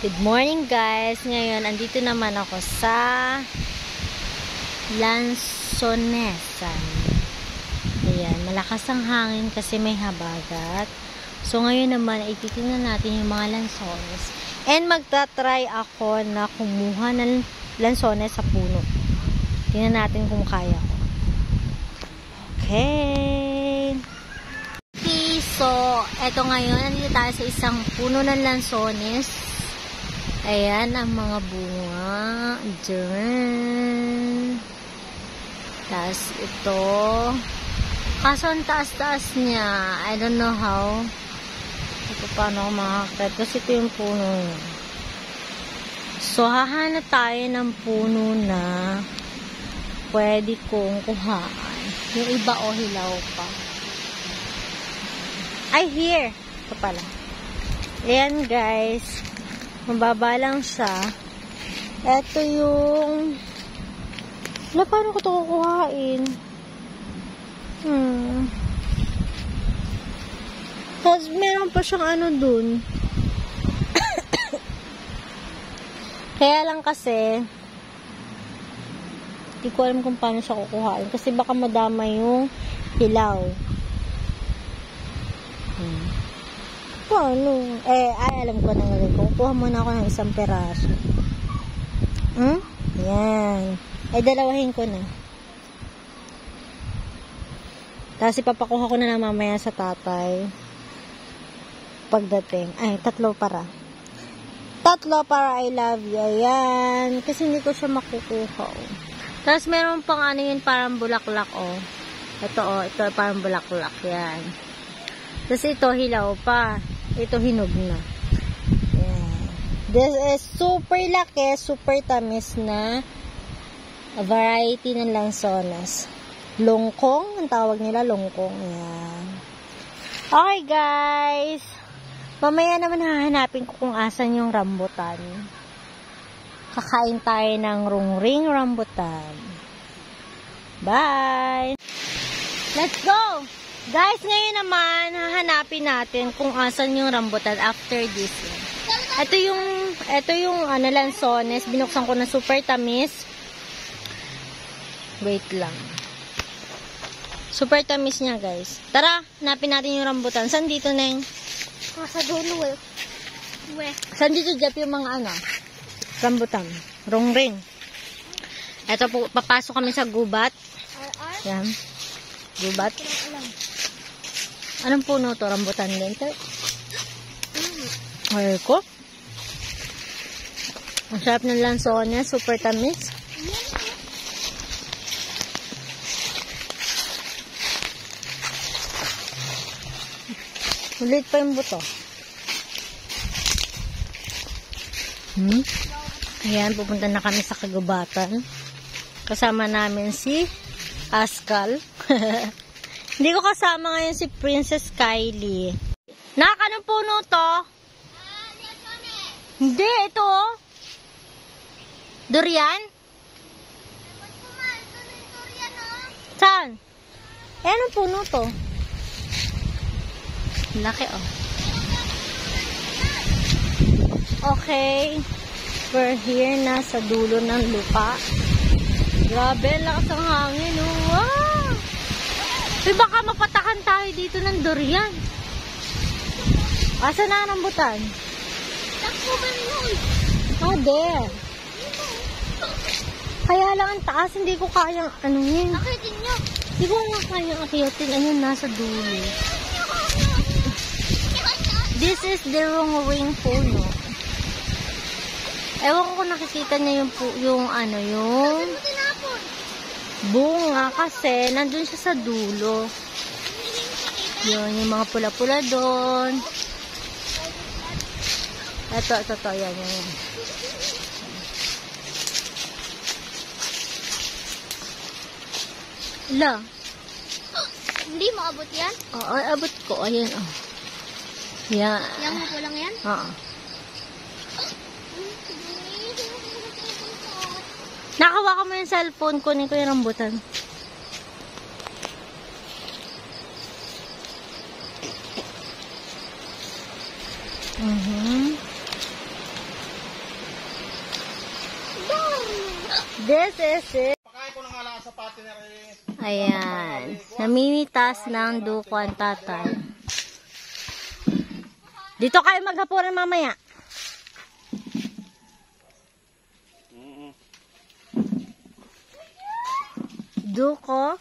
Good morning guys! Ngayon, andito naman ako sa Lansonesan. Ayan, malakas ang hangin kasi may habagat. So ngayon naman, ititingnan natin yung mga lansones. And magta-try ako na kumuha ng lansones sa puno. Tingnan natin kung kaya ko. Okay! So, eto ngayon, nandito tayo sa isang puno ng lansones. Ayan, ang mga bunga. Diyan. Tapos, ito. Kaso, ang taas-taas niya. I don't know how. Ito paano ako makakit. Kasi ito yung puno niya. So, hahanap tayo ng puno na pwede kong kuhaan. Yung iba o hilaw pa. Ay, here. Ito pala. Ayan, guys. Mababa lang siya. Ito yung... Wala, paano ko ito kukuhain? Tapos, meron pa siyang ano dun. Kaya lang kasi, hindi ko alam kung paano siya kukuhain. Kasi baka madama yung hilaw. Paano? Alam ko na nga. Kukuha muna ako ng isang peraso. Yan. Dalawahin ko na. Tapos ipapakuha ko na lang mamaya sa tatay. Pagdating. Tatlo para. Tatlo para I love you. Ayan. Kasi hindi ko siya makukuha. Tapos meron pang ano yun, parang bulaklak, oh. Ito parang bulaklak. Yan. Tapos ito, hilaw pa. Ito, hinog na. Yan. This is super laki, super tamis na variety ng lansones. Longkong, ang tawag nila, longkong. Yan. Okay, guys. Mamaya naman hahanapin ko kung asan yung rambutan. Kakain tayo ng rungring rambutan. Bye! Let's go! Guys, ngayon naman, hahanapin natin kung asan yung rambutan after this. Ito yung lansones. Binuksan ko na super tamis. Wait lang. Super tamis niya, guys. Tara, hanapin natin yung rambutan. Saan dito, Neng? Sa dulo, Saan dito, Jep, yung mga rambutan? Rongring. Ito po, papasok kami sa gubat. Yan. Gubat. Anong puno to? Rambutan din. Ay ko. Ang sarap ng lansones. Super tamis. Ulit pa yung buto. Ayan, pupunta na kami sa kagubatan. Kasama namin si Askal. Hindi ko kasama ngayon si Princess Kylie. Anong puno to? Hindi, ito. Durian? Saan? Anong puno to? Laki, oh. Okay. We're here na sa dulo ng lupa. Grabe, lakas ang hangin, oh. Wow! Baka mapatakan tayo dito ng durian. Asa na ang rambutan? There. Kaya lang ang taas, hindi ko kayang yun. Akitin nyo. Hindi ko nga kayang akitin. Ayun, nasa dulo. This is the rungring puno. Ewan ko kung nakikita niya yung bunga kasi nandun siya sa dulo. Yun, yung mga pula-pula doon. Ito, yan. Ala. Hindi mo abot yan? Oo, abot ko. Ayan, oh. Yan. Yang mo lang yan? Oo. Nakawa ka mo yung cellphone, kunin ko yung rambutan. This is it. Pakain ko na nga lang sa pati na rin. Ayan. Namimitas ng duko ang tatay. Dito kayo maghapunan mamaya. Duko.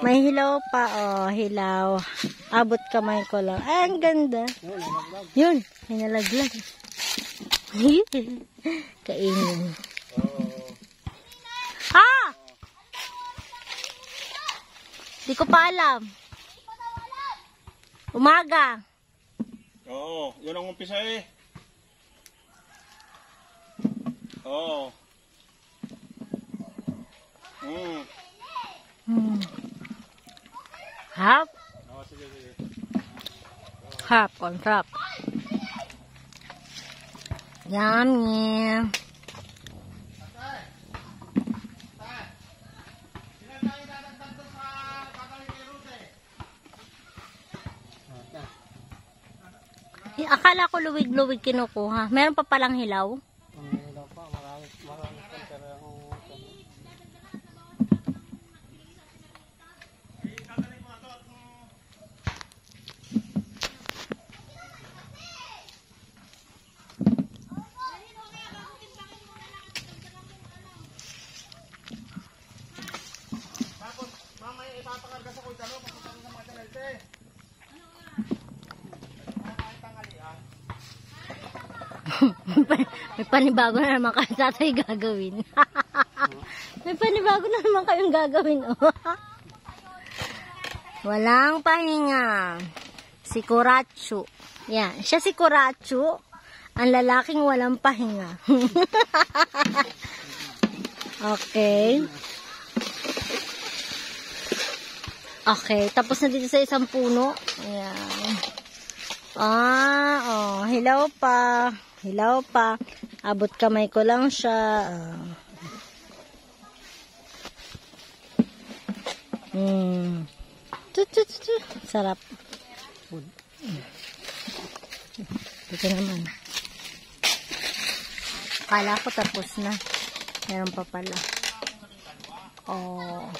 May hilaw pa. Oh, hilaw. Abot kamay ko lang. Ay, ang ganda. Yun. May nalaglag. Kainin. Ha! Di ko pa alam. Umaga. Oo, yun ang umpisa eh. Oo. Hap. Oo, sige, sige. Hap on top. Yummy. Akala ko luwig-luwig kinukuha. Meron pa palang hilaw. Hilaw pa, marami pero yung... Tapos, mamaya ipapakarga sa kuy talo, papunta sa mga channel, May panibago na naman kayo tatay gagawin. May panibago na naman kayong gagawin. Oh. Walang pahinga. Si Kurachu. Yan. Siya si Kurachu. Ang lalaking walang pahinga. Okay. Okay. Tapos na dito sa isang puno. Ayan. Oh, hilaw pa. Hilaw pa. Abot kamay ko lang siya. Sarap. Ito naman. Akala ko tapos na. Meron pa pala. Oh.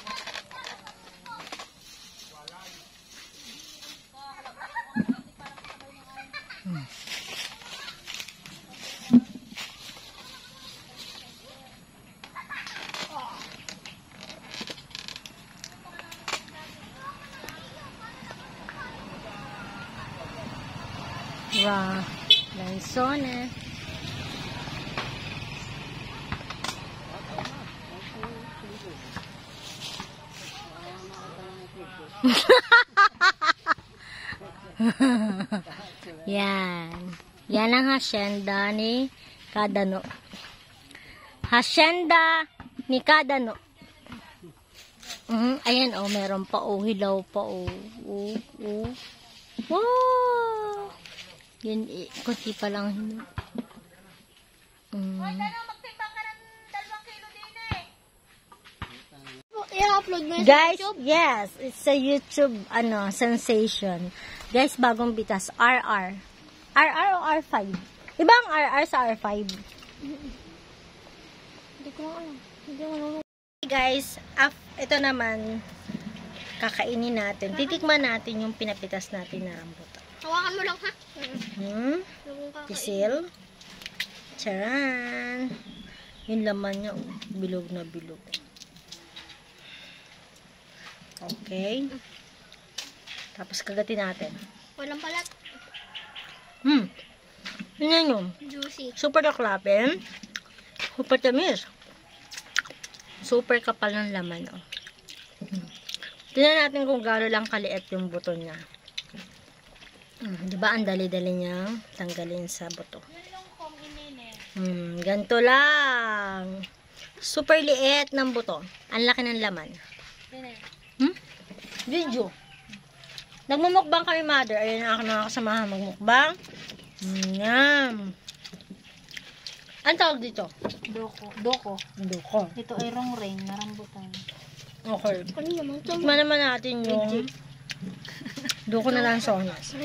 Wow, lanzone. Yan. Yan ang hacienda ni Kadano. Hacienda ni Kadano. Ayan, oh, meron pa, oh, hilaw pa, oh. Wow! Yan, kunti pa lang. I-upload mo yun Guys, sa YouTube? yes, it's a YouTube, sensation. Guys, bagong bitas, RR. RR o R5? Iba ang RR sa R5? Hindi ko alam. Hindi ko alam. Guys, ito naman, kakainin natin. Titikman natin yung pinapitas natin na rambutan. Hawakan mo lang, ha? Pisil. Charan. Yung laman niya, oh, bilog na bilog. Okay. Tapos kagatin natin. Walang palat. Yan yun. Juicy. Super kaklapin. Super tamis. Super kapal ng laman, oh. Tingnan natin kung gaano lang kaliit yung buto niya. Diba ang dali-dali niya tanggalin sa buto. Ganito lang. Super liit ng buto. Ang laki ng laman. Video. Nagmumukbang kami, mother. Ayun na ako nakakasamahan magmukbang. Ang tawag dito? Doko. Duko. Ito ay rongreng na rambutan. Okay. Ano naman ito? Tikman naman natin yung duko na lansones.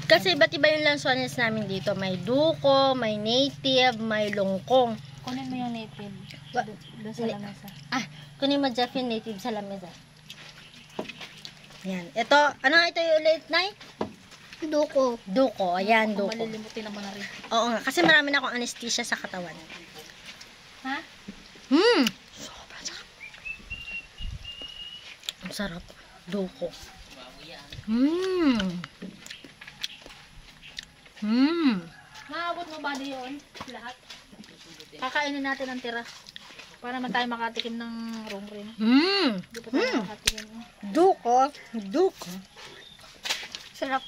Kasi iba't iba yung lansones namin dito. May duko, may native, may longkong. Kunin mo yung native. Doon sa lamesa. Kunin mo Jeff yung native sa lamesa. Yan. Ito, ano ito yung ulit, Nay? Duko. Duko. Ayan, duko. Malilimutin naman na rin. Oo nga, kasi marami na akong anesthesia sa katawan. Ha? Sobrang sarap. Ang sarap. Duko. Maabot mo ba yun? Lahat? Kakainin natin ang tira. Para naman tayo makatikim ng ring. Hindi pa tayo makatikim. Duko. Duko. Sarap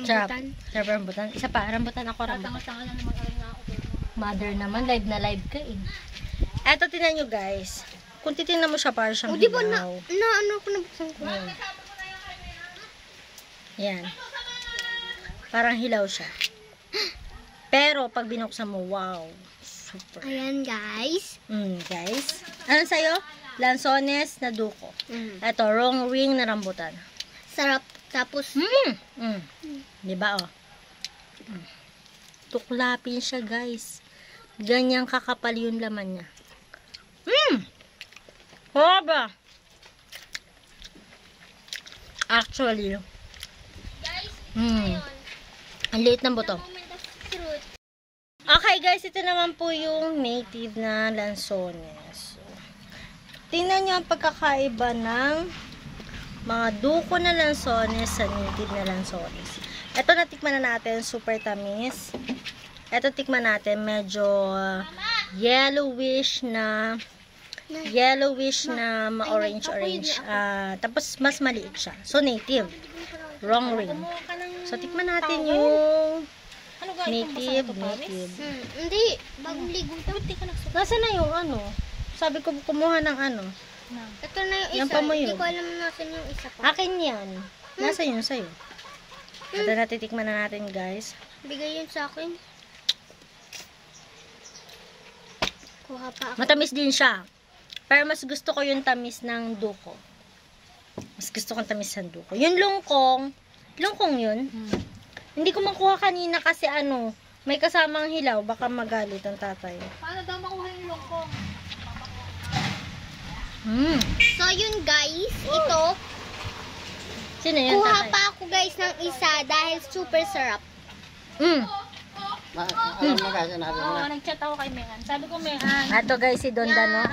Sarap. Sarap rambutan. Isa pa, rambutan ako rambutan. Tanga-tanga na naman rin na ako. Mother naman, live na live ka eh. Eto, tingnan nyo guys. Kung titingnan mo siya, para siyang Di ba hilaw. ano ko nabuksan ko? Yan. Parang hilaw siya. Pero, pag binuksan mo, wow. Super. Ayan guys. Guys. Ano sa'yo? Lansones na duko. Eto, wrong ring na rambutan. Sarap. Tapos, Diba, oh? Tuklapin siya, guys. Ganyang kakapal yung laman niya. Haba! Actually, ang liit ng buto. Okay, guys. Ito naman po yung native na lansones. So, tingnan nyo ang pagkakaiba ng mga duko na lansones sa native na lansones. Ito natikman na natin, super tamis. Ito tikman natin, medyo yellowish na ma-orange. Tapos mas maliit siya. So native. Wrong ring. So tikman natin yung native. Hindi. Bagong ligo. Nasaan na yung ano? Sabi ko kumuha ng ano. Ito na yung isa. Yan pa mo yun. Hindi ko alam natin yung isa pa. Akin yan. Nasa yun sa'yo. Ito natitikman na natin, guys. Bigay yun sa akin. Kuha pa ako. Matamis din siya. Pero mas gusto ko yung tamis ng duko. Mas gusto kong tamis ng duko. Yung longkong yun. Hindi ko makuha kanina kasi ano, may kasamang hilaw. Baka magalit ang tatay. Paano daw makuha yung longkong? So, yun guys, ito, Sino yun, kuha tatay? pa ako guys ng isa dahil super sarap. Alam mo kasi natin Oo, na. nag-chat ako kay Mehan. Sabi ko, Mehan. Ato guys, si Don Dano.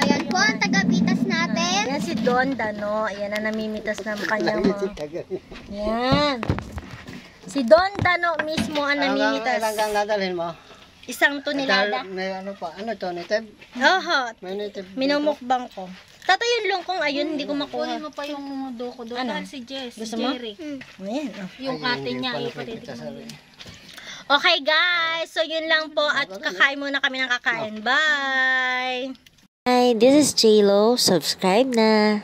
Ayan po ang tagapitas natin. Yan si Don Dano. Ayan na namimitas ng kanyang mga... Yan. Si Don Dano mismo ang namimitas. Ilang kang dadalhin mo? Isang tonelada. May ano pa? Ano to? Native? Oho. May native. Minumukbang ko. Tatay yung longkong, ayun, hindi ko makuha. Kunin mo pa yung duko doon. Ano? Si Jess, Gusto si mo? Jerry. Ayan, oh. Yung ate niya, ipatitignan mo. Okay guys, so yun lang po at kakain muna kami ng kakain. Bye! Hi, this is JLo. Subscribe na.